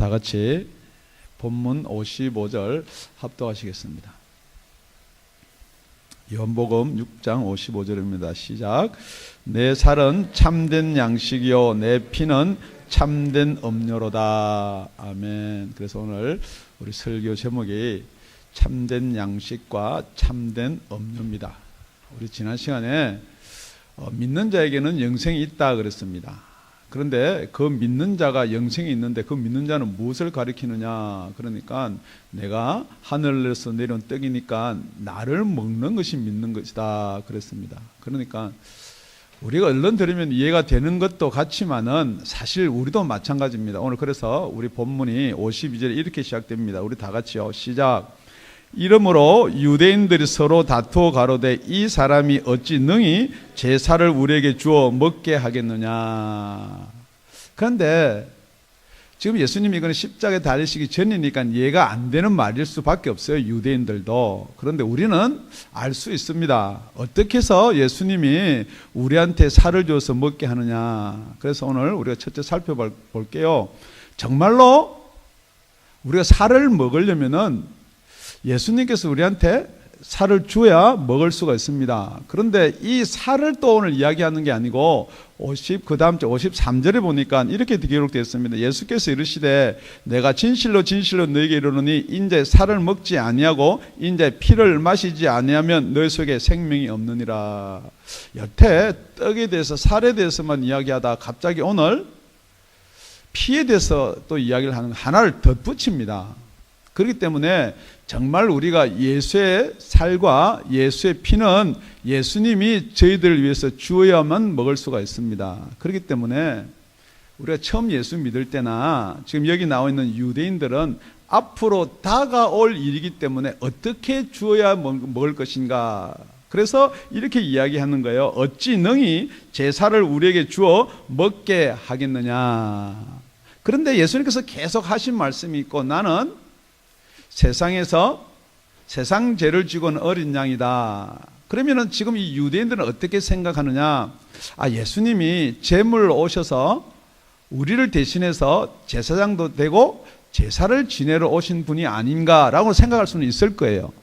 다 같이 본문 55절 합독하시겠습니다. 요한복음 6장 55절입니다. 시작. 내 살은 참된 양식이요 내 피는 참된 음료로다. 아멘. 그래서 오늘 우리 설교 제목이 참된 양식과 참된 음료입니다. 우리 지난 시간에 믿는 자에게는 영생이 있다 그랬습니다. 그런데 그 믿는 자가 영생이 있는데 그 믿는 자는 무엇을 가리키느냐? 그러니까 내가 하늘에서 내려온 떡이니까 나를 먹는 것이 믿는 것이다 그랬습니다. 그러니까 우리가 얼른 들으면 이해가 되는 것도 같지만은 사실 우리도 마찬가지입니다. 오늘 그래서 우리 본문이 52절에 이렇게 시작됩니다. 우리 다 같이요. 시작. 이러므로 유대인들이 서로 다투어 가로되 이 사람이 어찌 능히 제사를 우리에게 주어 먹게 하겠느냐. 그런데 지금 예수님이 이거는 십자가에 달리시기 전이니까 이해가 안 되는 말일 수밖에 없어요. 유대인들도. 그런데 우리는 알 수 있습니다. 어떻게 해서 예수님이 우리한테 살을 주어서 먹게 하느냐. 그래서 오늘 우리가 첫째 살펴볼게요. 정말로 우리가 살을 먹으려면은 예수님께서 우리한테 살을 줘야 먹을 수가 있습니다. 그런데 이 살을 또 오늘 이야기하는 게 아니고 그 다음 주 53절에 보니까 이렇게 기록되어 있습니다. 예수께서 이르시되 내가 진실로 진실로 너에게 이르노니 인제 살을 먹지 아니하고 인제 피를 마시지 아니하면 너희 속에 생명이 없느니라. 여태 떡에 대해서 살에 대해서만 이야기하다 갑자기 오늘 피에 대해서 또 이야기를 하는 하나를 덧붙입니다. 그렇기 때문에 정말 우리가 예수의 살과 예수의 피는 예수님이 저희들을 위해서 주어야만 먹을 수가 있습니다. 그렇기 때문에 우리가 처음 예수 믿을 때나 지금 여기 나와 있는 유대인들은 앞으로 다가올 일이기 때문에 어떻게 주어야 먹을 것인가. 그래서 이렇게 이야기하는 거예요. 어찌 능히 제사를 우리에게 주어 먹게 하겠느냐. 그런데 예수님께서 계속 하신 말씀이 있고 나는 세상에서 세상 죄를 지고는 어린 양이다. 그러면은 지금 이 유대인들은 어떻게 생각하느냐? 예수님이 제물로 오셔서 우리를 대신해서 제사장도 되고 제사를 지내러 오신 분이 아닌가라고 생각할 수는 있을 거예요.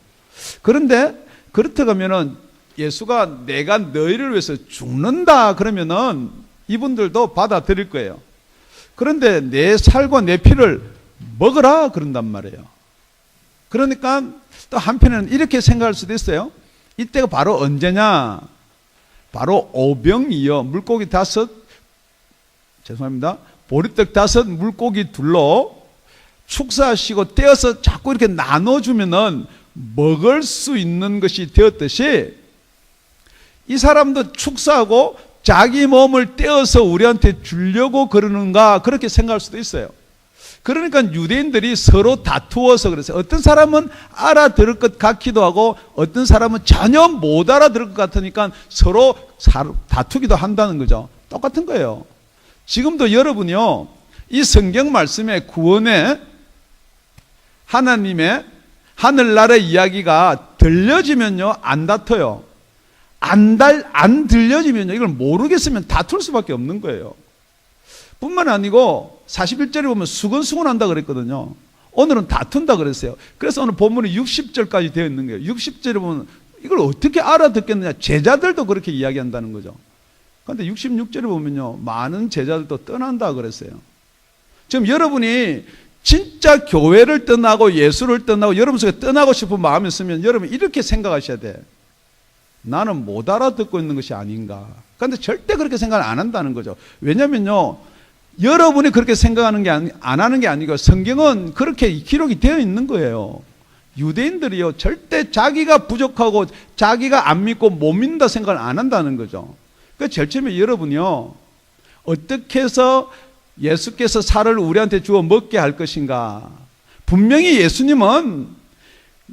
그런데 그렇다고 하면은 예수가 내가 너희를 위해서 죽는다 그러면은 이분들도 받아들일 거예요. 그런데 내 살과 내 피를 먹으라 그런단 말이에요. 그러니까 또 한편에는 이렇게 생각할 수도 있어요. 이때가 바로 언제냐? 바로 오병이어 물고기 5, 죄송합니다. 보리떡 5, 물고기 2로 축사하시고 떼어서 자꾸 이렇게 나눠주면은 먹을 수 있는 것이 되었듯이 이 사람도 축사하고 자기 몸을 떼어서 우리한테 주려고 그러는가 그렇게 생각할 수도 있어요. 그러니까 유대인들이 서로 다투어서 그랬어요. 어떤 사람은 알아들을 것 같기도 하고 어떤 사람은 전혀 못 알아들을 것 같으니까 서로 다투기도 한다는 거죠. 똑같은 거예요. 지금도 여러분이요, 이 성경 말씀의 구원의 하나님의 하늘나라의 이야기가 들려지면요 안 다퉈요. 안 들려지면요 이걸 모르겠으면 다툴 수밖에 없는 거예요. 뿐만 아니고 41절에 보면 수근수근한다 그랬거든요. 오늘은 다툰다 그랬어요. 그래서 오늘 본문이 60절까지 되어 있는 거예요. 60절에 보면 이걸 어떻게 알아듣겠느냐. 제자들도 그렇게 이야기한다는 거죠. 그런데 66절에 보면요 많은 제자들도 떠난다 그랬어요. 지금 여러분이 진짜 교회를 떠나고 예수를 떠나고 여러분 속에 떠나고 싶은 마음이 있으면 여러분 이렇게 생각하셔야 돼. 나는 못 알아듣고 있는 것이 아닌가. 그런데 절대 그렇게 생각을 안 한다는 거죠. 왜냐면요 여러분이 그렇게 생각하는 게 안 하는 게 아니고 성경은 그렇게 기록이 되어 있는 거예요. 유대인들이요 절대 자기가 부족하고 자기가 안 믿고 못 믿는다 생각을 안 한다는 거죠. 그러니까 제일 처음에 여러분이요 어떻게 해서 예수께서 살을 우리한테 주어 먹게 할 것인가. 분명히 예수님은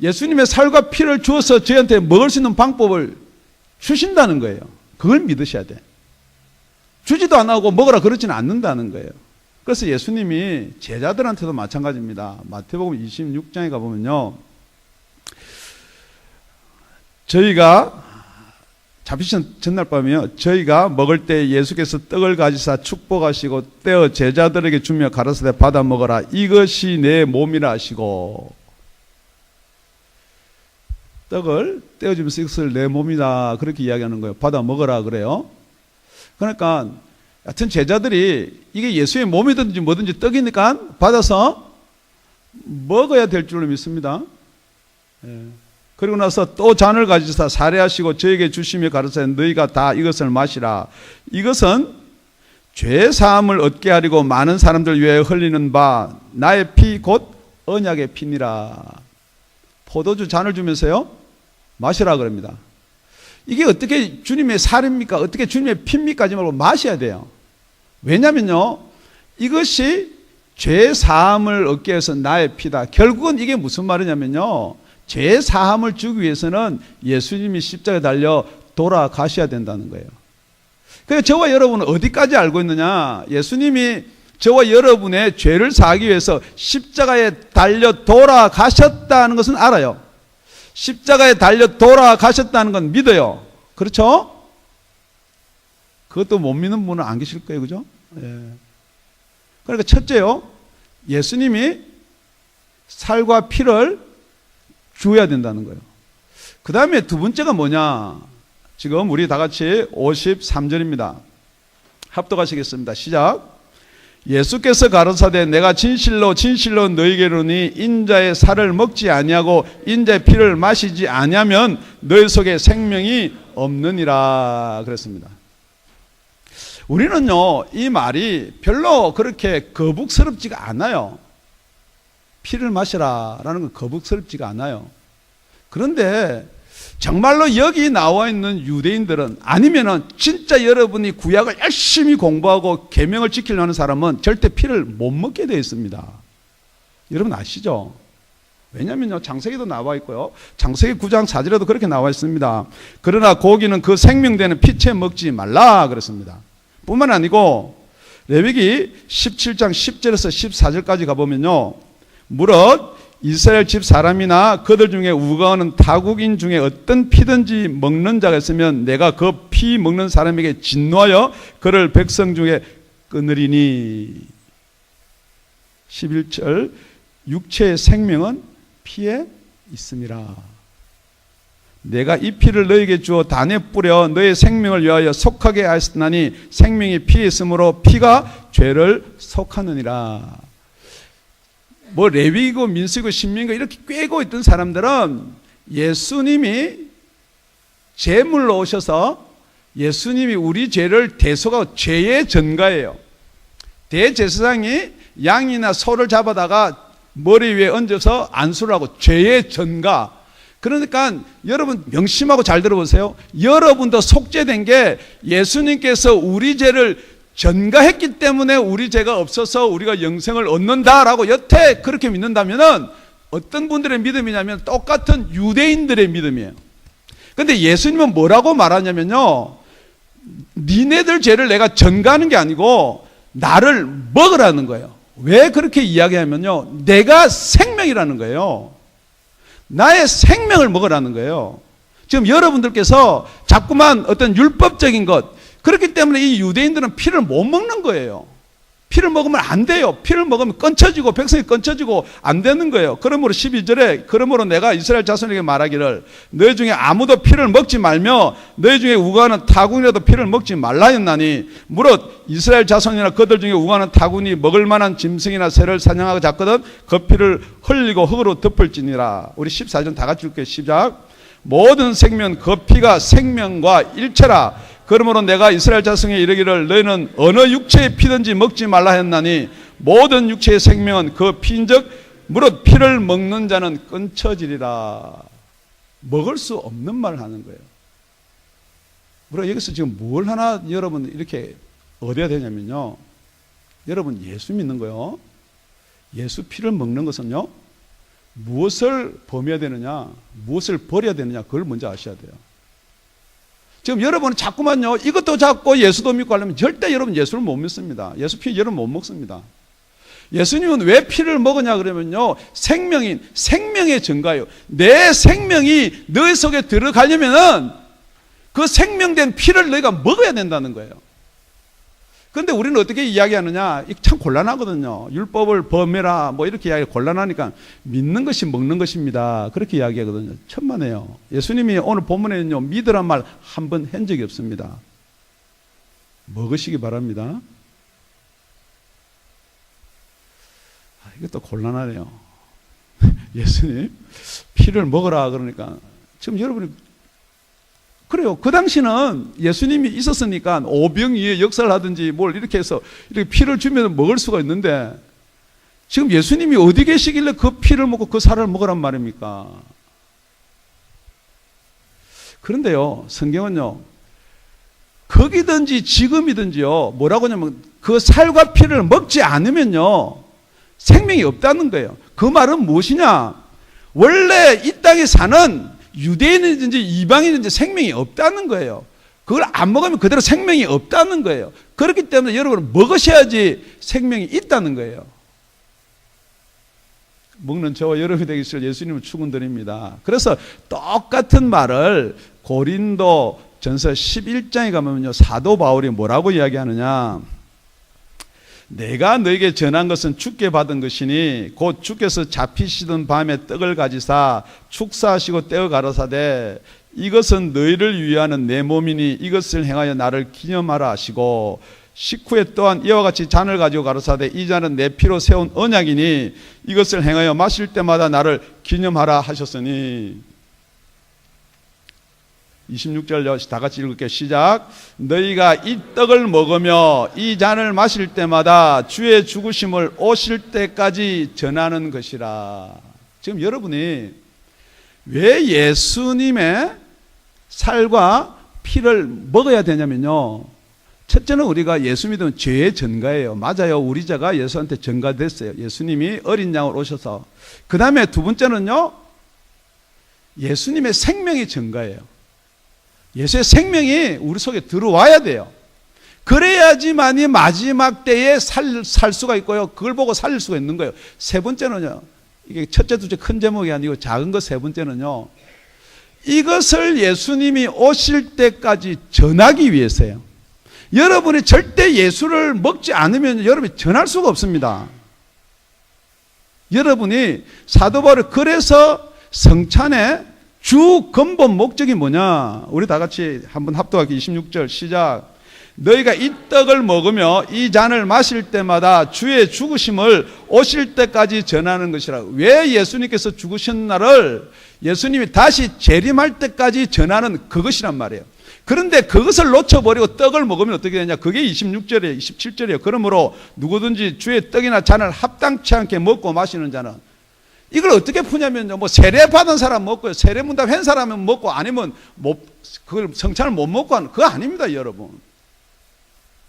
예수님의 살과 피를 주어서 저희한테 먹을 수 있는 방법을 주신다는 거예요. 그걸 믿으셔야 돼. 주지도 안 하고 먹으라 그러지는 않는다는 거예요. 그래서 예수님이 제자들한테도 마찬가지입니다. 마태복음 26장에 가보면요 저희가 잡히신 전날 밤에요. 저희가 먹을 때 예수께서 떡을 가지사 축복하시고 떼어 제자들에게 주며 가라사대 받아 먹어라. 이것이 내 몸이라 하시고, 떡을 떼어주면서 이것을 내 몸이다 그렇게 이야기하는 거예요. 받아 먹어라 그래요. 그러니까 하여튼 제자들이 이게 예수의 몸이든지 뭐든지 떡이니까 받아서 먹어야 될 줄로 믿습니다. 그리고 나서 또 잔을 가지사 사례하시고 저에게 주시며 가르쳐 너희가 다 이것을 마시라. 이것은 죄 사함을 얻게 하려고 많은 사람들 위해 흘리는 바 나의 피 곧 언약의 피니라. 포도주 잔을 주면서요 마시라 그럽니다. 이게 어떻게 주님의 살입니까? 어떻게 주님의 피입니까? 하지 말고 마셔야 돼요. 왜냐면요 이것이 죄 사함을 얻기 위해서 나의 피다. 결국은 이게 무슨 말이냐면요 죄 사함을 주기 위해서는 예수님이 십자가에 달려 돌아가셔야 된다는 거예요. 그래서 저와 여러분은 어디까지 알고 있느냐? 예수님이 저와 여러분의 죄를 사하기 위해서 십자가에 달려 돌아가셨다는 것은 알아요. 십자가에 달려 돌아가셨다는 건 믿어요. 그렇죠? 그것도 못 믿는 분은 안 계실 거예요. 그죠? 예. 그러니까 첫째요, 예수님이 살과 피를 주어야 된다는 거예요. 그 다음에 두 번째가 뭐냐? 지금 우리 다 같이 53절입니다. 합독하시겠습니다. 시작. 예수께서 가로사대 내가 진실로 진실로 너희에게 이르노니 인자의 살을 먹지 아니하고 인자의 피를 마시지 아니하면 너희 속에 생명이 없느니라 그랬습니다. 우리는요 이 말이 별로 그렇게 거북스럽지가 않아요. 피를 마시라 라는 건 거북스럽지가 않아요. 그런데 정말로 여기 나와 있는 유대인들은 아니면은 진짜 여러분이 구약을 열심히 공부하고 계명을 지키려는 사람은 절대 피를 못 먹게 되어 있습니다. 여러분 아시죠? 왜냐면요 창세기도 나와 있고요 창세기 9장 4절에도 그렇게 나와 있습니다. 그러나 고기는 그 생명되는 피채 먹지 말라 그랬습니다. 뿐만 아니고 레위기 17장 10절에서 14절까지 가보면요 무릇 이스라엘 집 사람이나 그들 중에 우거하는 타국인 중에 어떤 피든지 먹는 자가 있으면 내가 그 피 먹는 사람에게 진노하여 그를 백성 중에 끊으리니. 11절 육체의 생명은 피에 있음이라. 내가 이 피를 너에게 주어 단에 뿌려 너의 생명을 위하여 속하게 하였나니 생명이 피에 있으므로 피가 죄를 속하느니라. 뭐 레위기고 민수기고 신명기고 이렇게 꿰고 있던 사람들은 예수님이 제물로 오셔서 예수님이 우리 죄를 대속하고 죄의 전가예요. 대제사장이 양이나 소를 잡아다가 머리 위에 얹어서 안수를 하고 죄의 전가. 그러니까 여러분 명심하고 잘 들어보세요. 여러분도 속죄된 게 예수님께서 우리 죄를 전가했기 때문에 우리 죄가 없어서 우리가 영생을 얻는다라고 여태 그렇게 믿는다면은 어떤 분들의 믿음이냐면 똑같은 유대인들의 믿음이에요. 근데 예수님은 뭐라고 말하냐면요 니네들 죄를 내가 전가하는 게 아니고 나를 먹으라는 거예요. 왜 그렇게 이야기하면요 내가 생명이라는 거예요. 나의 생명을 먹으라는 거예요. 지금 여러분들께서 자꾸만 어떤 율법적인 것 그렇기 때문에 이 유대인들은 피를 못 먹는 거예요. 피를 먹으면 안 돼요. 피를 먹으면 끊쳐지고 백성이 끊쳐지고 안 되는 거예요. 그러므로 12절에 그러므로 내가 이스라엘 자손에게 말하기를 너희 중에 아무도 피를 먹지 말며 너희 중에 우고하는 타군이라도 피를 먹지 말라 했나니 무릇 이스라엘 자손이나 그들 중에 우고하는 타군이 먹을 만한 짐승이나 새를 사냥하고 잡거든 그 피를 흘리고 흙으로 덮을지니라. 우리 14절 다 같이 읽을게요. 시작. 모든 생명 그 피가 생명과 일체라. 그러므로 내가 이스라엘 자손에게 이르기를 너희는 어느 육체의 피든지 먹지 말라 했나니 모든 육체의 생명은 그 피인즉 무릇 피를 먹는 자는 끊쳐지리라. 먹을 수 없는 말을 하는 거예요. 물론 여기서 지금 뭘 하나 여러분 이렇게 얻어야 되냐면요 여러분 예수 믿는 거요 예수 피를 먹는 것은요 무엇을 범해야 되느냐 무엇을 버려야 되느냐 그걸 먼저 아셔야 돼요. 지금 여러분은 자꾸만요 이것도 잡고 예수도 믿고 하려면 절대 여러분 예수를 못 믿습니다. 예수 피 여러분 못 먹습니다. 예수님은 왜 피를 먹으냐 그러면요 생명인 생명의 증거예요. 내 생명이 너희 속에 들어가려면은 그 생명된 피를 너희가 먹어야 된다는 거예요. 그런데 우리는 어떻게 이야기하느냐? 이게 참 곤란하거든요. 율법을 범해라 뭐 이렇게 이야기 곤란하니까 믿는 것이 먹는 것입니다. 그렇게 이야기하거든요. 천만에요. 예수님이 오늘 본문에는요, 믿으란 말 한 번 한 적이 없습니다. 먹으시기 바랍니다. 이것도 곤란하네요. 예수님 피를 먹으라 그러니까 지금 여러분이 그래요. 그 당시는 예수님이 있었으니까 오병이의 역사를 하든지 뭘 이렇게 해서 이렇게 피를 주면 먹을 수가 있는데 지금 예수님이 어디 계시길래 그 피를 먹고 그 살을 먹으란 말입니까? 그런데요, 성경은요, 거기든지 지금이든지요, 뭐라고 하냐면 그 살과 피를 먹지 않으면요, 생명이 없다는 거예요. 그 말은 무엇이냐? 원래 이 땅에 사는 유대인이든지 이방인이든지 생명이 없다는 거예요. 그걸 안 먹으면 그대로 생명이 없다는 거예요. 그렇기 때문에 여러분은 먹으셔야지 생명이 있다는 거예요. 먹는 저와 여러분이 되기 위해서 예수님을 축원드립니다. 그래서 똑같은 말을 고린도 전서 11장에 가면요, 사도 바울이 뭐라고 이야기하느냐? 내가 너에게 전한 것은 주께 받은 것이니 곧 주께서 잡히시던 밤에 떡을 가지사 축사하시고 떼어 가라사대 이것은 너희를 위하는 내 몸이니 이것을 행하여 나를 기념하라 하시고 식후에 또한 이와 같이 잔을 가지고 가라사대 이 잔은 내 피로 세운 언약이니 이것을 행하여 마실 때마다 나를 기념하라 하셨으니. 26절 다 같이 읽을게요. 시작. 너희가 이 떡을 먹으며 이 잔을 마실 때마다 주의 죽으심을 오실 때까지 전하는 것이라. 지금 여러분이 왜 예수님의 살과 피를 먹어야 되냐면요, 첫째는 우리가 예수 믿으면 죄의 전가예요. 맞아요. 우리 죄가 예수한테 전가됐어요. 예수님이 어린 양으로 오셔서. 그 다음에 두 번째는요, 예수님의 생명이 전가예요. 예수의 생명이 우리 속에 들어와야 돼요. 그래야지만이 마지막 때에 살 수가 있고요, 그걸 보고 살릴 수가 있는 거예요. 세 번째는요, 이게 첫째 둘째 큰 제목이 아니고 작은 거 세 번째는요, 이것을 예수님이 오실 때까지 전하기 위해서요. 여러분이 절대 예수를 먹지 않으면 여러분이 전할 수가 없습니다. 여러분이 사도 바울이 그래서 성찬의 주 근본 목적이 뭐냐? 우리 다 같이 한번 합독하기 26절 시작. 너희가 이 떡을 먹으며 이 잔을 마실 때마다 주의 죽으심을 오실 때까지 전하는 것이라. 왜 예수님께서 죽으신 날을 예수님이 다시 재림할 때까지 전하는 그것이란 말이에요. 그런데 그것을 놓쳐버리고 떡을 먹으면 어떻게 되냐? 그게 26절이에요. 27절이에요. 그러므로 누구든지 주의 떡이나 잔을 합당치 않게 먹고 마시는 자는, 이걸 어떻게 푸냐면요, 뭐 세례 받은 사람 먹고요, 세례 문답 한 사람은 먹고, 아니면 그걸 성찬을 못 먹고 하는, 그거 아닙니다, 여러분.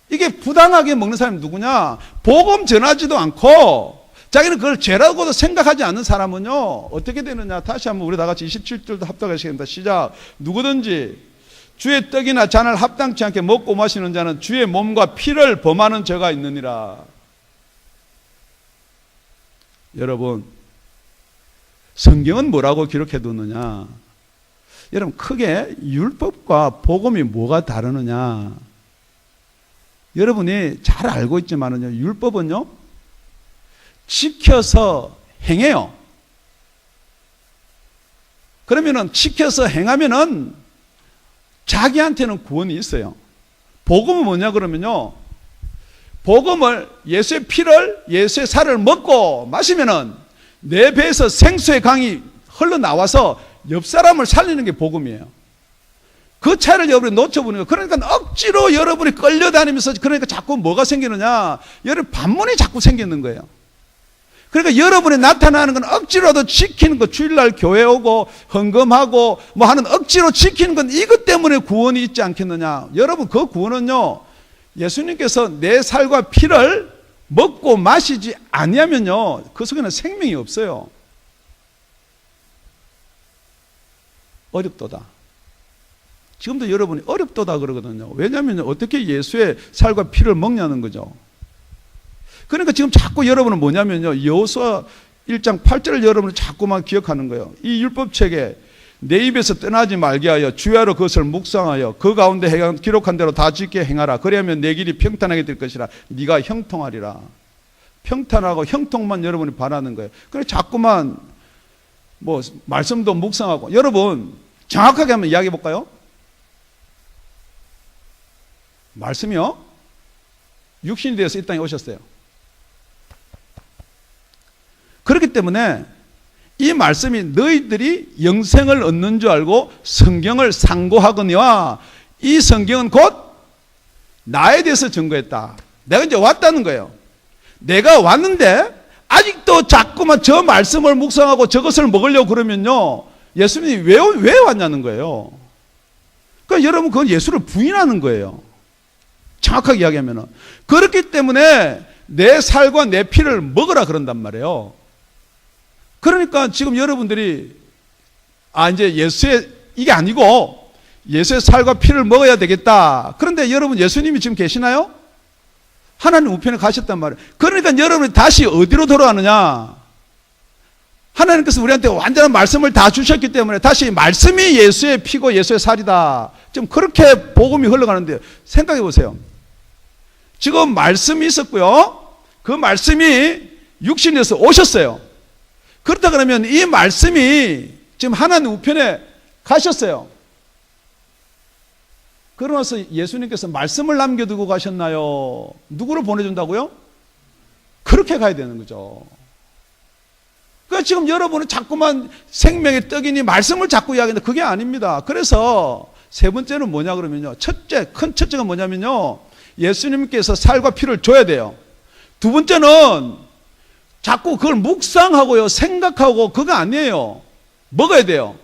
이게 부당하게 먹는 사람이 누구냐? 복음 전하지도 않고 자기는 그걸 죄라고도 생각하지 않는 사람은요, 어떻게 되느냐? 다시 한번 우리 다 같이 27절도 합독하시겠습니다. 시작. 누구든지 주의 떡이나 잔을 합당치 않게 먹고 마시는 자는 주의 몸과 피를 범하는 죄가 있느니라. 여러분, 성경은 뭐라고 기록해 두느냐? 여러분, 크게 율법과 복음이 뭐가 다르느냐? 여러분이 잘 알고 있지만은요, 율법은요, 지켜서 행해요. 그러면은 지켜서 행하면은 자기한테는 구원이 있어요. 복음은 뭐냐 그러면요, 복음을, 예수의 피를, 예수의 살을 먹고 마시면은 내 배에서 생수의 강이 흘러나와서 옆 사람을 살리는 게 복음이에요. 그 차이를 여러분이 놓쳐보는 거예요. 그러니까 억지로 여러분이 끌려다니면서, 그러니까 자꾸 뭐가 생기느냐? 여러분 반문이 자꾸 생기는 거예요. 그러니까 여러분이 나타나는 건 억지로도 지키는 거, 주일날 교회 오고 헌금하고 뭐 하는 억지로 지키는 건 이것 때문에 구원이 있지 않겠느냐? 여러분, 그 구원은요, 예수님께서 내 살과 피를 먹고 마시지 아니하면요, 그 속에는 생명이 없어요. 어렵도다. 지금도 여러분이 어렵도다 그러거든요. 왜냐하면 어떻게 예수의 살과 피를 먹냐는 거죠. 그러니까 지금 자꾸 여러분은 뭐냐면요, 여호수아 1장 8절을 여러분은 자꾸만 기억하는 거예요. 이 율법책에 내 입에서 떠나지 말게 하여 주야로 그것을 묵상하여 그 가운데 기록한 대로 다 짓게 행하라. 그리하면 내 길이 평탄하게 될 것이라. 네가 형통하리라. 평탄하고 형통만 여러분이 바라는 거예요. 그래 자꾸만 뭐 말씀도 묵상하고. 여러분 정확하게 한번 이야기해 볼까요? 말씀이요 육신이 되어서 이 땅에 오셨어요. 그렇기 때문에 이 말씀이 너희들이 영생을 얻는 줄 알고 성경을 상고하거니와 이 성경은 곧 나에 대해서 증거했다. 내가 이제 왔다는 거예요. 내가 왔는데 아직도 자꾸만 저 말씀을 묵상하고 저것을 먹으려고 그러면요 예수님이 왜 왔냐는 거예요. 그러니까 여러분 그건 예수를 부인하는 거예요. 정확하게 이야기하면. 그렇기 때문에 내 살과 내 피를 먹으라 그런단 말이에요. 그러니까 지금 여러분들이 이제 예수의 이게 아니고 예수의 살과 피를 먹어야 되겠다. 그런데 여러분 예수님이 지금 계시나요? 하나님 우편에 가셨단 말이에요. 그러니까 여러분이 다시 어디로 돌아가느냐? 하나님께서 우리한테 완전한 말씀을 다 주셨기 때문에 다시 말씀이 예수의 피고 예수의 살이다. 지금 그렇게 복음이 흘러가는데 생각해 보세요. 지금 말씀이 있었고요. 그 말씀이 육신에서 오셨어요. 그렇다 그러면 이 말씀이 지금 하나님 우편에 가셨어요. 그러면서 예수님께서 말씀을 남겨두고 가셨나요? 누구를 보내준다고요? 그렇게 가야 되는 거죠. 그러니까 지금 여러분은 자꾸만 생명의 떡이니 말씀을 자꾸 이야기하는데 그게 아닙니다. 그래서 세 번째는 뭐냐 그러면요. 큰 첫째가 뭐냐면요. 예수님께서 살과 피를 줘야 돼요. 두 번째는 자꾸 그걸 묵상하고요. 생각하고 그거 아니에요. 먹어야 돼요.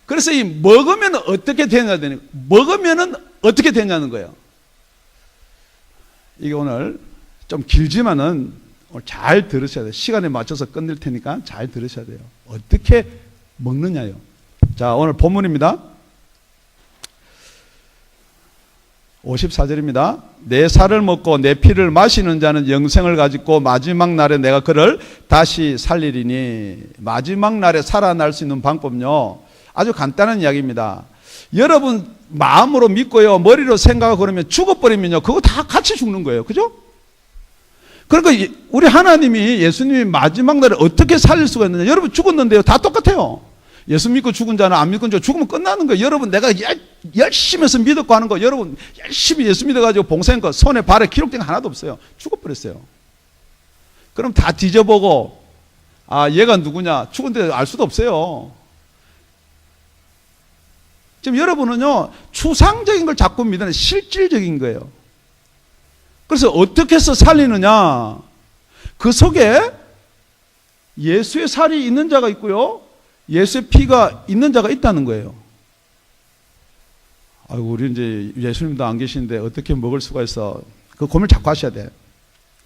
그래서 이 먹으면 어떻게 되냐는 먹으면은 어떻게 되냐는 거예요. 이게 오늘 좀 길지만은 오늘 잘 들으셔야 돼요. 시간에 맞춰서 끝낼 테니까 잘 들으셔야 돼요. 어떻게 먹느냐요. 자, 오늘 본문입니다. 54절입니다. 내 살을 먹고 내 피를 마시는 자는 영생을 가지고 마지막 날에 내가 그를 다시 살리리니. 마지막 날에 살아날 수 있는 방법은요 아주 간단한 이야기입니다. 여러분 마음으로 믿고요 머리로 생각하고 그러면 죽어버리면요 그거 다 같이 죽는 거예요. 그죠? 그러니까 우리 하나님이 예수님이 마지막 날에 어떻게 살릴 수가 있느냐. 여러분 죽었는데요 다 똑같아요. 예수 믿고 죽은 자는 안 믿고 죽으면 끝나는 거예요. 여러분 내가 열심히 해서 믿었고 하는 거 여러분 열심히 예수 믿어가지고 봉사한 거 손에 발에 기록된 거 하나도 없어요. 죽어버렸어요. 그럼 다 뒤져보고 얘가 누구냐 죽은데 알 수도 없어요. 지금 여러분은요 추상적인 걸 자꾸 믿는 실질적인 거예요. 그래서 어떻게 해서 살리느냐. 그 속에 예수의 살이 있는 자가 있고요 예수의 피가 있는 자가 있다는 거예요. 아이고 우리 이제 예수님도 안 계시는데 어떻게 먹을 수가 있어. 그 고민을 자꾸 하셔야 돼.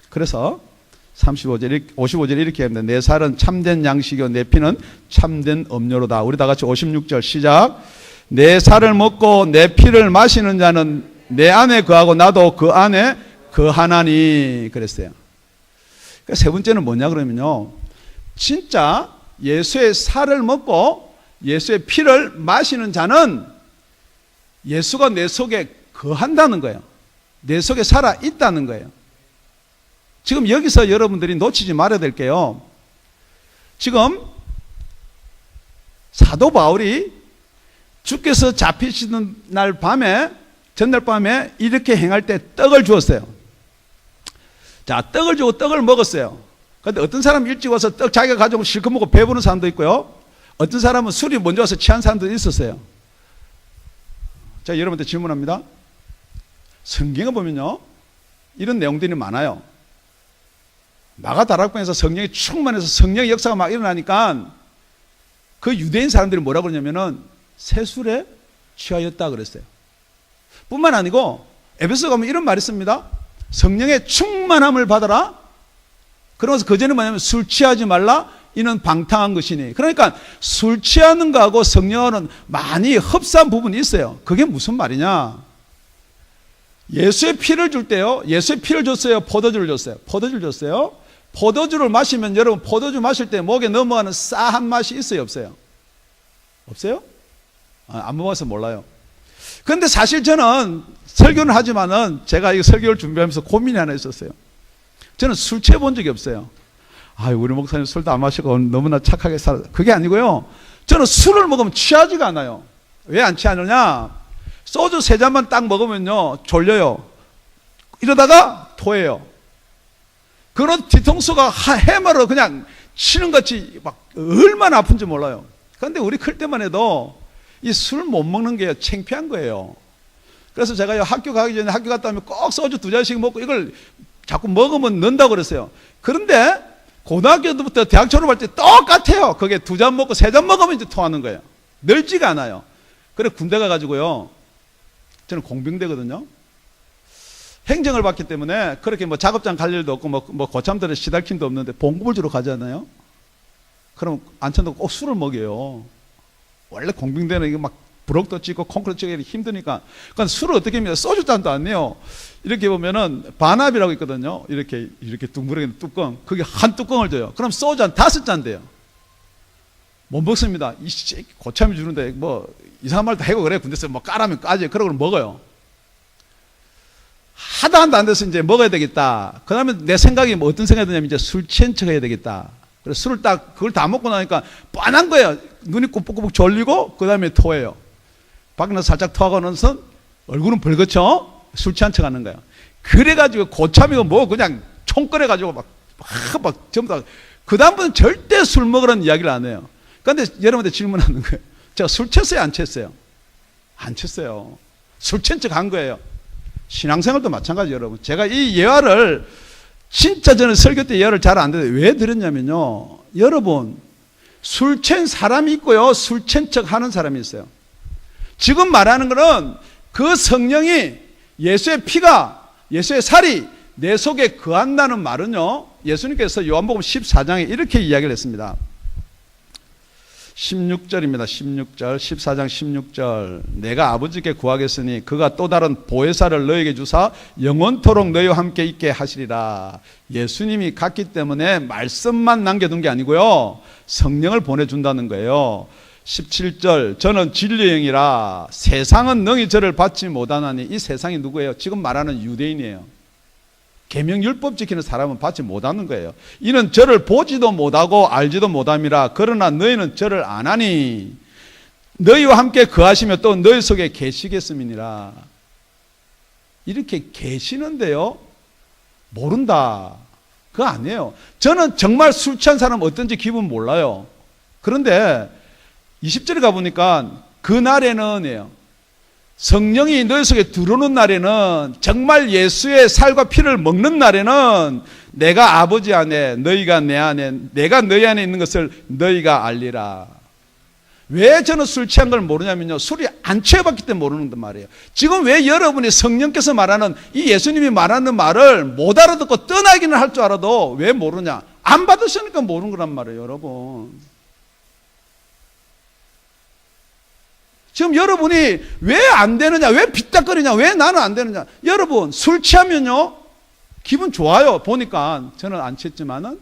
그래서 55절 이렇게 합니다. 내 살은 참된 양식이요 내 피는 참된 음료로다. 우리 다 같이 56절 시작. 내 살을 먹고 내 피를 마시는 자는 내 안에 거하고 나도 그 안에 거하나니 그랬어요. 그러니까 세 번째는 뭐냐 그러면요 진짜 예수의 살을 먹고 예수의 피를 마시는 자는 예수가 내 속에 거한다는 거예요. 내 속에 살아 있다는 거예요. 지금 여기서 여러분들이 놓치지 말아야 될 게요. 지금 사도 바울이 주께서 잡히시는 날 밤에 전날 밤에 이렇게 행할 때 떡을 주었어요. 자, 떡을 주고 떡을 먹었어요. 그런데 어떤 사람은 일찍 와서 떡 자기가 가져오고 실컷 먹고 배부른 사람도 있고요. 어떤 사람은 술이 먼저 와서 취한 사람도 있었어요. 자, 여러분한테 질문합니다. 성경에 보면요 이런 내용들이 많아요. 마가다락방에서 성령이 충만해서 성령의 역사가 막 일어나니까 그 유대인 사람들이 뭐라고 그러냐면은 새술에 취하였다 그랬어요. 뿐만 아니고 에베소 가면 이런 말이 있습니다. 성령의 충만함을 받아라. 그러면서 그 전에 뭐냐면 술 취하지 말라. 이는 방탕한 것이니. 그러니까 술 취하는 거하고 성령은 많이 흡사한 부분이 있어요. 그게 무슨 말이냐. 예수의 피를 줄 때요. 예수의 피를 줬어요. 포도주를 줬어요. 포도주를 줬어요. 포도주를 마시면 여러분 포도주 마실 때 목에 넘어가는 싸한 맛이 있어요. 없어요? 없어요? 안 먹어서 몰라요. 그런데 사실 저는 설교는 하지만은 제가 이 설교를 준비하면서 고민이 하나 있었어요. 저는 술 취해본 적이 없어요. 우리 목사님 술도 안 마시고 너무나 착하게 살아. 그게 아니고요. 저는 술을 먹으면 취하지가 않아요. 왜 안 취하느냐? 소주 3잔만 딱 먹으면요, 졸려요. 이러다가 토해요. 그런 뒤통수가 해마로 그냥 치는 같이 막 얼마나 아픈지 몰라요. 그런데 우리 클 때만 해도 이 술 못 먹는 게 창피한 거예요. 그래서 제가 학교 가기 전에 학교 갔다 오면 꼭 소주 2잔씩 먹고 이걸 자꾸 먹으면 는다고 그랬어요. 그런데 고등학교 때부터 대학 졸업할 때 똑같아요. 그게 2잔 먹고 3잔 먹으면 이제 토하는 거예요. 늘지가 않아요. 그래 군대 가가지고요. 저는 공병대거든요. 행정을 받기 때문에 그렇게 뭐 작업장 갈 일도 없고 뭐 고참들의 시달킴도 없는데 봉급을 주러 가잖아요. 그럼 안천도 꼭 술을 먹여요. 원래 공병대는 이거 막 브록도 찍고 콘크리트 찍기 힘드니까. 그러니까 술을 어떻게 합니까? 소주잔도 안 내요. 이렇게 보면은 반합이라고 있거든요. 이렇게 둥그레기 뚜껑. 그게 한 뚜껑을 줘요. 그럼 소주 한 5잔 돼요. 못 먹습니다. 이 고참이 주는데 뭐 이상한 말도 하고 그래. 군대에서 뭐 까라면 까지. 그러고 먹어요. 하다 한다 안 돼서 이제 먹어야 되겠다. 그 다음에 내 생각이 뭐 어떤 생각이 드냐면 이제 술 취한 척 해야 되겠다. 그래서 술을 딱 그걸 다 먹고 나니까 뻔한 거예요. 눈이 꼬북꼬북 졸리고 그 다음에 토해요. 밖에서 살짝 토하고 나서 얼굴은 벌겋죠? 술 취한 척 하는 거예요. 그래가지고 고참이고 뭐 그냥 총 꺼내가지고 막 전부 다 그 다음부터는 절대 술 먹으라는 이야기를 안 해요. 그런데 여러분한테 질문하는 거예요. 제가 술 쳤어요? 안 쳤어요? 안 쳤어요. 술 취한 척 한 거예요. 신앙생활도 마찬가지 여러분. 제가 이 예화를 진짜 저는 설교 때 예화를 잘 안 듣는데 왜 들었냐면요. 여러분 술 취한 사람이 있고요. 술 취한 척 하는 사람이 있어요. 지금 말하는 것은 그 성령이 예수의 피가 예수의 살이 내 속에 거한다는 말은요. 예수님께서 요한복음 14장에 이렇게 이야기를 했습니다. 16절입니다. 16절 14장 16절 내가 아버지께 구하겠으니 그가 또 다른 보혜사를 너에게 주사 영원토록 너희와 함께 있게 하시리라. 예수님이 갔기 때문에 말씀만 남겨둔 게 아니고요. 성령을 보내준다는 거예요. 17절 저는 진리의 영이라 세상은 능히 저를 받지 못하나니. 이 세상이 누구예요? 지금 말하는 유대인이에요. 계명율법 지키는 사람은 받지 못하는 거예요. 이는 저를 보지도 못하고 알지도 못함이라. 그러나 너희는 저를 아나니 너희와 함께 거하시며 또 너희 속에 계시겠음이니라. 이렇게 계시는데요 모른다. 그거 아니에요. 저는 정말 술 취한 사람 어떤지 기분 몰라요. 그런데 20절에 가보니까 그날에는 성령이 너희 속에 들어오는 날에는 정말 예수의 살과 피를 먹는 날에는 내가 아버지 안에 너희가 내 안에 내가 너희 안에 있는 것을 너희가 알리라. 왜 저는 술 취한 걸 모르냐면요. 술이 안 취해봤기 때문에 모르는 말이에요. 지금 왜 여러분이 성령께서 말하는 이 예수님이 말하는 말을 못 알아듣고 떠나기는 할 줄 알아도 왜 모르냐. 안 받으시니까 모르는 거란 말이에요. 여러분 지금 여러분이 왜 안 되느냐, 왜 빗딱거리냐, 왜 나는 안 되느냐. 여러분 술 취하면요 기분 좋아요. 보니까 저는 안 취했지만은.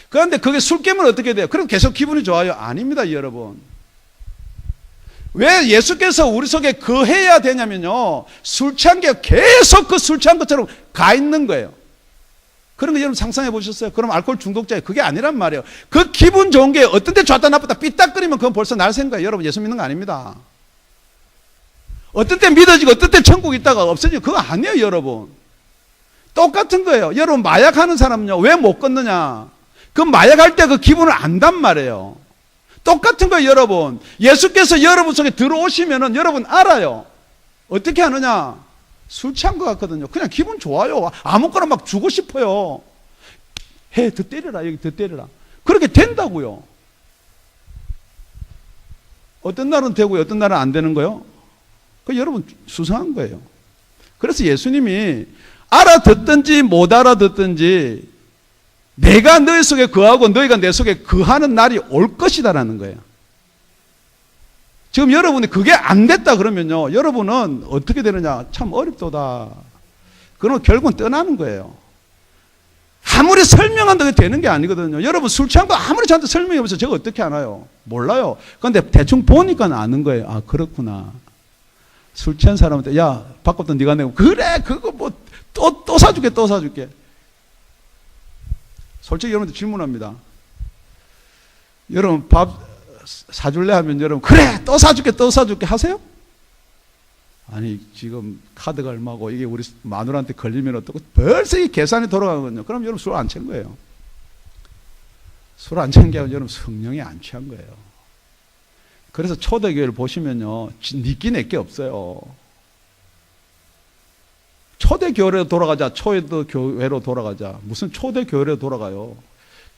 그런데 그게 술 깨면 어떻게 돼요? 그럼 계속 기분이 좋아요? 아닙니다 여러분. 왜 예수께서 우리 속에 거해야 되냐면요 술 취한 게 계속 그 술 취한 것처럼 가 있는 거예요. 그런 거 여러분 상상해 보셨어요? 그럼 알코올 중독자예요. 그게 아니란 말이에요. 그 기분 좋은 게 어떤 때 좋았다 나쁘다 삐딱거리면 그건 벌써 날 생각이에요. 여러분 예수 믿는 거 아닙니다. 어떤 때 믿어지고 어떤 때 천국 있다가 없어지고 그거 아니에요 여러분. 똑같은 거예요. 여러분 마약하는 사람은요 왜 못 끊느냐. 그 마약할 때 그 기분을 안단 말이에요. 똑같은 거예요 여러분. 예수께서 여러분 속에 들어오시면은 여러분 알아요. 어떻게 하느냐. 술 취한 것 같거든요. 그냥 기분 좋아요. 아무거나 막 주고 싶어요. 더 때려라 여기 더 때려라. 그렇게 된다고요. 어떤 날은 되고요 어떤 날은 안 되는 거요. 그 여러분 수상한 거예요. 그래서 예수님이 알아듣든지 못 알아듣든지 내가 너희 속에 거하고 너희가 내 속에 거하는 날이 올 것이다라는 거예요. 지금 여러분이 그게 안 됐다 그러면요 여러분은 어떻게 되느냐. 참 어렵도다. 그러면 결국은 떠나는 거예요. 아무리 설명한다고 되는 게 아니거든요. 여러분 술 취한 거 아무리 저한테 설명해보세요. 제가 어떻게 알아요? 몰라요. 그런데 대충 보니까 아는 거예요. 아, 그렇구나. 술 취한 사람한테 야, 밥값도 네가 내고. 그래, 그거 뭐 또 사줄게, 또 사줄게. 솔직히 여러분들 질문합니다. 여러분 밥 사줄래 하면 여러분 그래, 또 사줄게, 또 사줄게 하세요? 아니, 지금 카드가 얼마고 이게 우리 마누라한테 걸리면 어떻고 벌써 이 계산이 돌아가거든요. 그럼 여러분 술 안 취한 거예요. 술 안 취한 게 아니라 여러분 성령이 안 취한 거예요. 그래서 초대교회를 보시면요, 니끼 내끼 없어요. 초대교회로 돌아가자, 초대교회로 돌아가자. 무슨 초대교회로 돌아가요?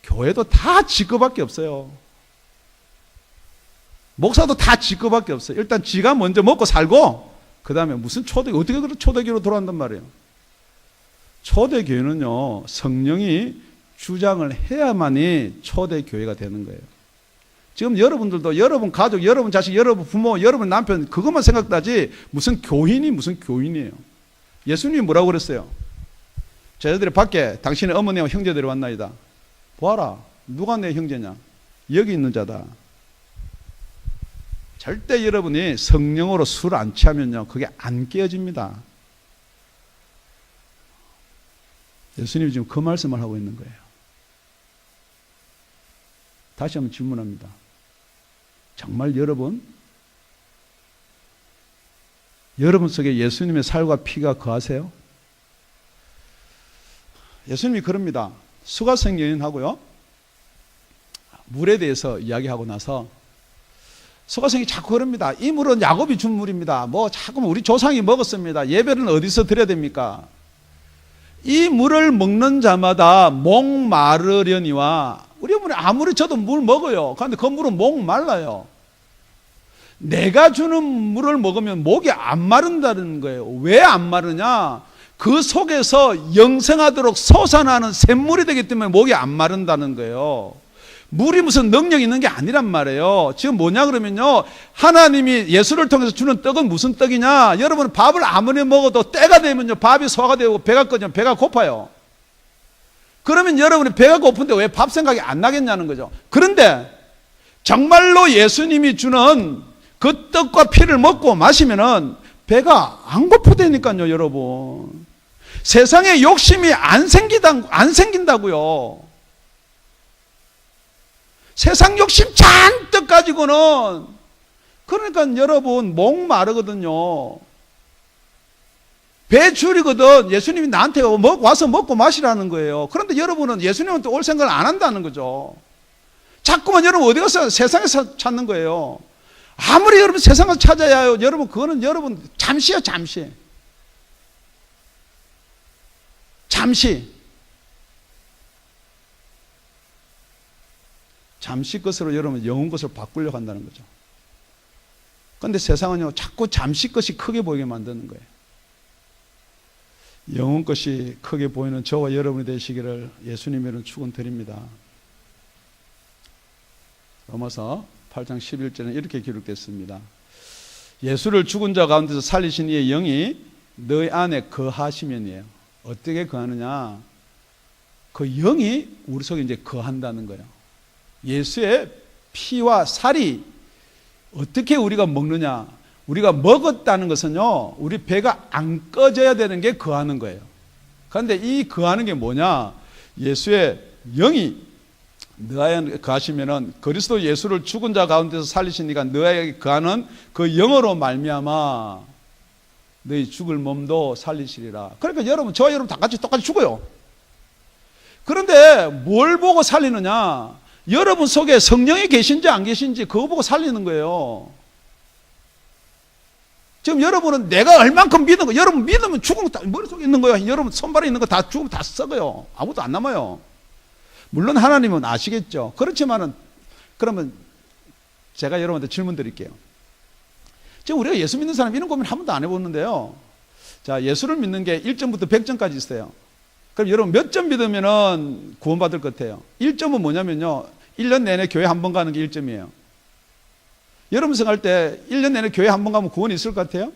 교회도 다 지그밖에 없어요. 목사도 다 지그밖에 없어요. 일단 지가 먼저 먹고 살고 그 다음에 무슨 어떻게 그런 초대교회로 돌아간단 말이에요? 초대교회는요, 성령이 주장을 해야만이 초대교회가 되는 거예요. 지금 여러분들도 여러분 가족, 여러분 자식, 여러분 부모, 여러분 남편 그것만 생각하지 무슨 교인이에요. 예수님이 뭐라고 그랬어요? 제자들이 밖에 당신의 어머니와 형제들이 왔나이다. 보아라, 누가 내 형제냐? 여기 있는 자다. 절대 여러분이 성령으로 술 안 취하면요, 그게 안 깨어집니다. 예수님이 지금 그 말씀을 하고 있는 거예요. 다시 한번 질문합니다. 정말 여러분 속에 예수님의 살과 피가 거하세요? 예수님이 그럽니다. 수가성 여인하고요, 물에 대해서 이야기하고 나서 수가성이 자꾸 그럽니다. 이 물은 야곱이 준 물입니다. 뭐 자꾸 우리 조상이 먹었습니다. 예배는 어디서 드려야 됩니까? 이 물을 먹는 자마다 목마르려니와, 우리 어머니 아무리 저도 물 먹어요. 그런데 그 물은 목 말라요. 내가 주는 물을 먹으면 목이 안 마른다는 거예요. 왜 안 마르냐? 그 속에서 영생하도록 솟아나는 샘물이 되기 때문에 목이 안 마른다는 거예요. 물이 무슨 능력이 있는 게 아니란 말이에요. 지금 뭐냐 그러면요, 하나님이 예수를 통해서 주는 떡은 무슨 떡이냐? 여러분 밥을 아무리 먹어도 때가 되면요, 밥이 소화가 되고 배가 꺼지면 배가 고파요. 그러면 여러분이 배가 고픈데 왜 밥 생각이 안 나겠냐는 거죠. 그런데 정말로 예수님이 주는 그 떡과 피를 먹고 마시면은 배가 안 고프다니까요, 여러분. 세상에 욕심이 안 생긴다고요. 세상 욕심 잔뜩 가지고는, 그러니까 여러분 목 마르거든요. 배 줄이거든. 예수님이 나한테 와서 먹고 마시라는 거예요. 그런데 여러분은 예수님한테 올 생각을 안 한다는 거죠. 자꾸만 여러분 어디 가서 세상에서 찾는 거예요. 아무리 여러분 세상을 찾아야 여러분 그거는 여러분 잠시요, 잠시. 잠시 것으로 여러분 영혼 것을 바꾸려고 한다는 거죠. 그런데 세상은요, 자꾸 잠시 것이 크게 보이게 만드는 거예요. 영혼 것이 크게 보이는 저와 여러분이 되시기를 예수님의 축원드립니다. 로마서 8장 11절에는 이렇게 기록됐습니다. 예수를 죽은 자 가운데서 살리신 이의 영이 너희 안에 거하시면이에요. 어떻게 거하느냐? 그 영이 우리 속에 이제 거한다는 거예요. 예수의 피와 살이 어떻게 우리가 먹느냐? 우리가 먹었다는 것은요, 우리 배가 안 꺼져야 되는 게 거하는 거예요. 그런데 이 거하는 게 뭐냐? 예수의 영이 너희에 거하시면은, 그리스도 예수를 죽은 자 가운데서 살리신 이가 너희에게 거하는 그 영으로 말미암아 너희 죽을 몸도 살리시리라. 그러니까 여러분, 저와 여러분 다 같이 똑같이 죽어요. 그런데 뭘 보고 살리느냐? 여러분 속에 성령이 계신지 안 계신지 그거 보고 살리는 거예요. 지금 여러분은 내가 얼만큼 믿는 거, 여러분 믿으면 죽으면 다 머릿속에 있는 거예요. 여러분 손발에 있는 거 다 죽으면 다 썩어요. 아무도 안 남아요. 물론 하나님은 아시겠죠. 그렇지만은, 그러면 제가 여러분한테 질문 드릴게요. 지금 우리가 예수 믿는 사람 이런 고민 한 번도 안 해보는데요. 자, 예수를 믿는 게 1점부터 100점까지 있어요. 그럼 여러분 몇 점 믿으면은 구원받을 것 같아요? 1점은 뭐냐면요, 1년 내내 교회 한 번 가는 게 1점이에요. 여러분 생각할 때 1년 내내 교회 한 번 가면 구원이 있을 것 같아요?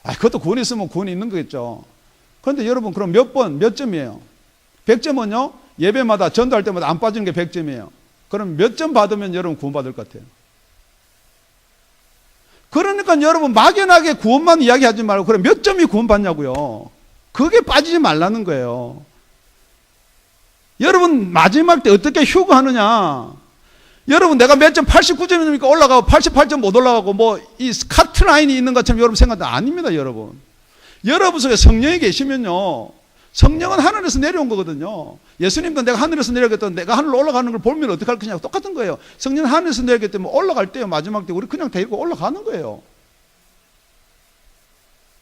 그것도 구원이 있으면 구원이 있는 거겠죠. 그런데 여러분 그럼 몇 점이에요? 100점은요, 예배마다 전도할 때마다 안 빠지는 게 100점이에요. 그럼 몇 점 받으면 여러분 구원받을 것 같아요? 그러니까 여러분 막연하게 구원만 이야기하지 말고 그래 몇 점이 구원받냐고요. 그게 빠지지 말라는 거예요. 여러분 마지막 때 어떻게 휴거하느냐. 여러분 내가 몇 점 89점이니까 올라가고 88점 못 올라가고 뭐 이 카트라인이 있는 것처럼 여러분 생각도 아닙니다. 여러분 속에 성령이 계시면요, 성령은 하늘에서 내려온 거거든요. 예수님도 내가 하늘에서 내려오겠다, 내가 하늘로 올라가는 걸 보면 어떡할 거냐, 똑같은 거예요. 성령은 하늘에서 내려오기 때문에 올라갈 때요, 마지막 때 우리 그냥 데리고 올라가는 거예요.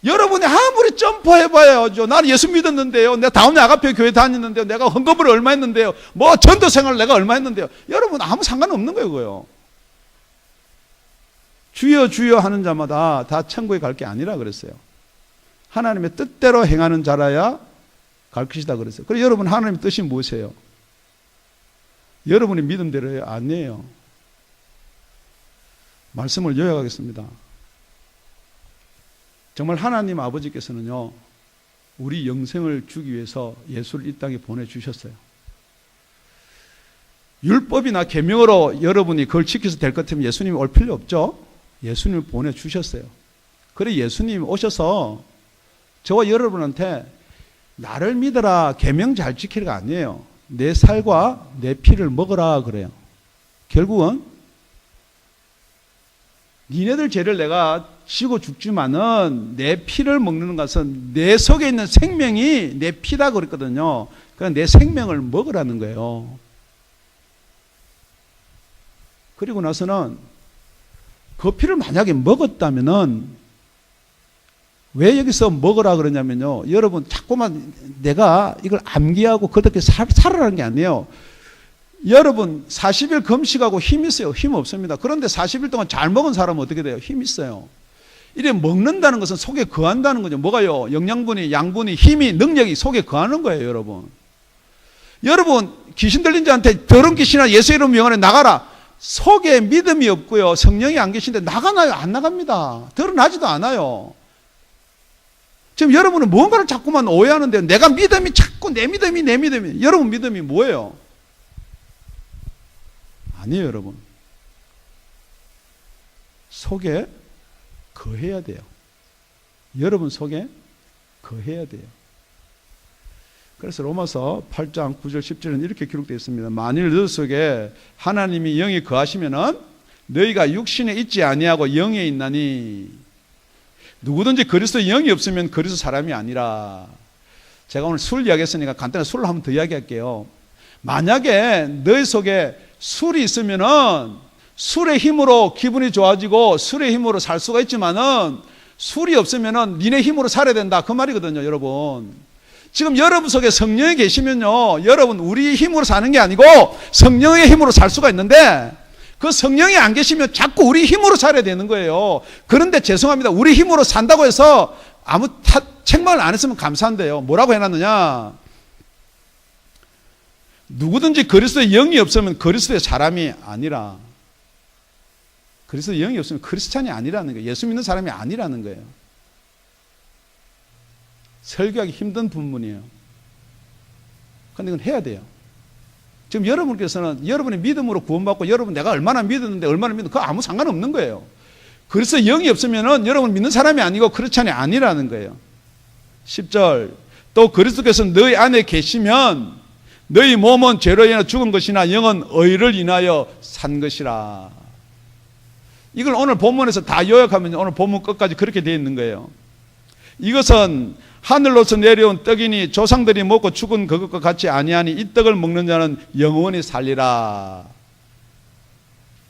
여러분이 아무리 점프해봐요. 나는 예수 믿었는데요, 내가 다음날 아가페 교회 다녔는데요, 내가 헌금을 얼마 했는데요, 뭐 전도 생활 내가 얼마 했는데요. 여러분 아무 상관없는 거예요. 그거요. 주여 주여 하는 자마다 다 천국에 갈 게 아니라 그랬어요. 하나님의 뜻대로 행하는 자라야 갈 것이다 그랬어요. 그래서 여러분 하나님의 뜻이 무엇이에요? 여러분이 믿음대로예요? 아니에요. 말씀을 요약하겠습니다. 정말 하나님 아버지께서는요, 우리 영생을 주기 위해서 예수를 이 땅에 보내주셨어요. 율법이나 계명으로 여러분이 그걸 지켜서 될 것 같으면 예수님이 올 필요 없죠. 예수님을 보내주셨어요. 그래 예수님이 오셔서 저와 여러분한테 나를 믿어라, 계명 잘 지키라가 아니에요. 내 살과 내 피를 먹어라 그래요. 결국은 니네들 죄를 내가 지고 죽지만은 내 피를 먹는 것은 내 속에 있는 생명이 내 피다 그랬거든요. 그러니까 내 생명을 먹으라는 거예요. 그리고 나서는 그 피를 만약에 먹었다면은 왜 여기서 먹으라 그러냐면요, 여러분 자꾸만 내가 이걸 암기하고 그렇게 살아라는 게 아니에요. 여러분 40일 금식하고 힘 있어요? 힘 없습니다. 그런데 40일 동안 잘 먹은 사람은 어떻게 돼요? 힘 있어요. 이래 먹는다는 것은 속에 거한다는 거죠. 뭐가요? 영양분이, 양분이, 힘이, 능력이 속에 거하는 거예요. 여러분 귀신 들린 자한테 더러운 귀신아 예수 이름 명하에 나가라. 속에 믿음이 없고요, 성령이 안 계신데 나가나요? 안 나갑니다. 드러나지도 않아요. 지금 여러분은 뭔가를 자꾸만 오해하는데요. 내가 믿음이 자꾸 내 믿음이. 여러분 믿음이 뭐예요? 아니에요, 여러분. 속에 거해야 돼요. 여러분 속에 거해야 돼요. 그래서 로마서 8장 9절 10절은 이렇게 기록되어 있습니다. 만일 너 속에 하나님이 영이 거하시면은 너희가 육신에 있지 아니하고 영에 있나니. 누구든지 그리스도의 영이 없으면 그리스도 사람이 아니라. 제가 오늘 술 이야기했으니까 간단히 술을 한번 더 이야기할게요. 만약에 너희 속에 술이 있으면은 술의 힘으로 기분이 좋아지고 술의 힘으로 살 수가 있지만은 술이 없으면은 니네 힘으로 살아야 된다 그 말이거든요. 여러분 지금 여러분 속에 성령이 계시면요, 여러분 우리 힘으로 사는 게 아니고 성령의 힘으로 살 수가 있는데 그 성령이 안 계시면 자꾸 우리 힘으로 살아야 되는 거예요. 그런데 죄송합니다, 우리 힘으로 산다고 해서 아무 책망을 안 했으면 감사한데요, 뭐라고 해놨느냐, 누구든지 그리스도의 영이 없으면 그리스도의 사람이 아니라. 그리스도의 영이 없으면 크리스찬이 아니라는 거예요. 예수 믿는 사람이 아니라는 거예요. 설교하기 힘든 부분이에요. 그런데 이건 해야 돼요. 지금 여러분께서는 여러분의 믿음으로 구원받고 여러분 내가 얼마나 믿었는데 얼마나 믿는 그거 아무 상관없는 거예요. 그래서 영이 없으면은 여러분 믿는 사람이 아니고 크리스찬이 아니라는 거예요. 10절 또 그리스도께서 너희 안에 계시면 너희 몸은 죄로 인하여 죽은 것이나 영은 의를 인하여 산 것이라. 이걸 오늘 본문에서 다 요약하면 오늘 본문 끝까지 그렇게 되어 있는 거예요. 이것은 하늘로서 내려온 떡이니 조상들이 먹고 죽은 그것과 같이 아니하니 이 떡을 먹는 자는 영원히 살리라.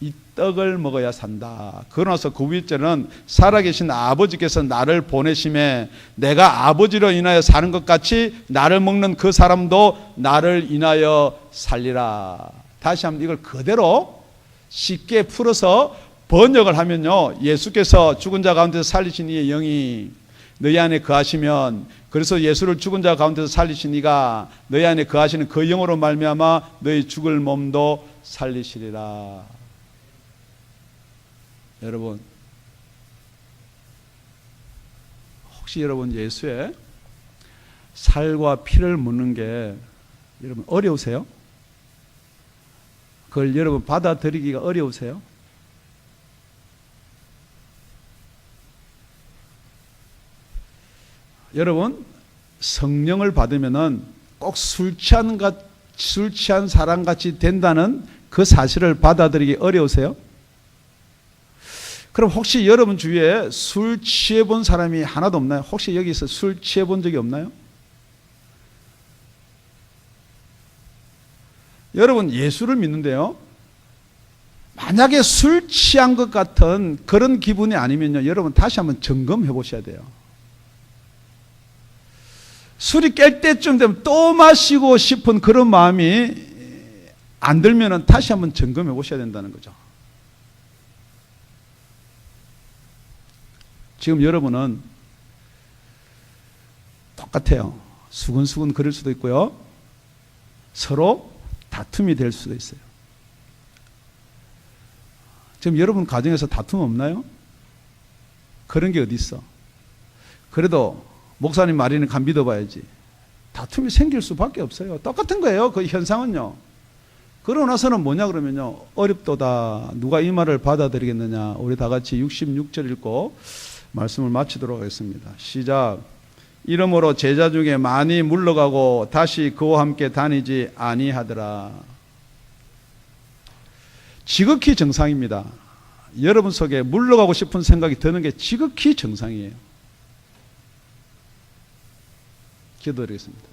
이 떡을 먹어야 산다. 그러나서 그 위절은 살아계신 아버지께서 나를 보내심에 내가 아버지로 인하여 사는 것 같이 나를 먹는 그 사람도 나를 인하여 살리라. 다시 한번 이걸 그대로 쉽게 풀어서 번역을 하면요, 예수께서 죽은 자 가운데서 살리신 이의 영이 너희 안에 거하시면, 그래서 예수를 죽은 자 가운데서 살리신 이가 너희 안에 거하시는 그 영으로 말미암아 너희 죽을 몸도 살리시리라. 여러분 혹시 여러분 예수의 살과 피를 묻는 게 여러분 어려우세요? 그걸 여러분 받아들이기가 어려우세요? 여러분 성령을 받으면은 꼭 술 취한 사람같이 된다는 그 사실을 받아들이기 어려우세요? 그럼 혹시 여러분 주위에 술 취해 본 사람이 하나도 없나요? 혹시 여기서 술 취해 본 적이 없나요? 여러분 예수를 믿는데요, 만약에 술 취한 것 같은 그런 기분이 아니면요, 여러분 다시 한번 점검해 보셔야 돼요. 술이 깰 때쯤 되면 또 마시고 싶은 그런 마음이 안 들면은 다시 한번 점검해 보셔야 된다는 거죠. 지금 여러분은 똑같아요. 수근수근 그럴 수도 있고요, 서로 다툼이 될 수도 있어요. 지금 여러분 가정에서 다툼 없나요? 그런 게 어디 있어? 그래도 목사님 말이니까 믿어봐야지. 다툼이 생길 수밖에 없어요. 똑같은 거예요. 그 현상은요. 그러고 나서는 뭐냐 그러면요, 어렵도다. 누가 이 말을 받아들이겠느냐. 우리 다 같이 66절 읽고 말씀을 마치도록 하겠습니다. 시작. 이러므로 제자 중에 많이 물러가고 다시 그와 함께 다니지 아니하더라. 지극히 정상입니다. 여러분 속에 물러가고 싶은 생각이 드는 게 지극히 정상이에요. 기도드리겠습니다.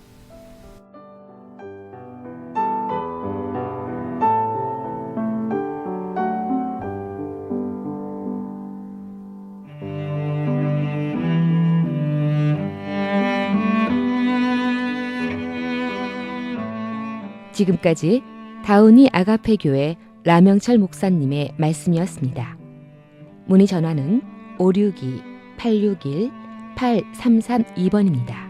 지금까지 다운이 아가페 교회 라명철 목사님의 말씀이었습니다. 문의 전화는 562-861-8332번입니다.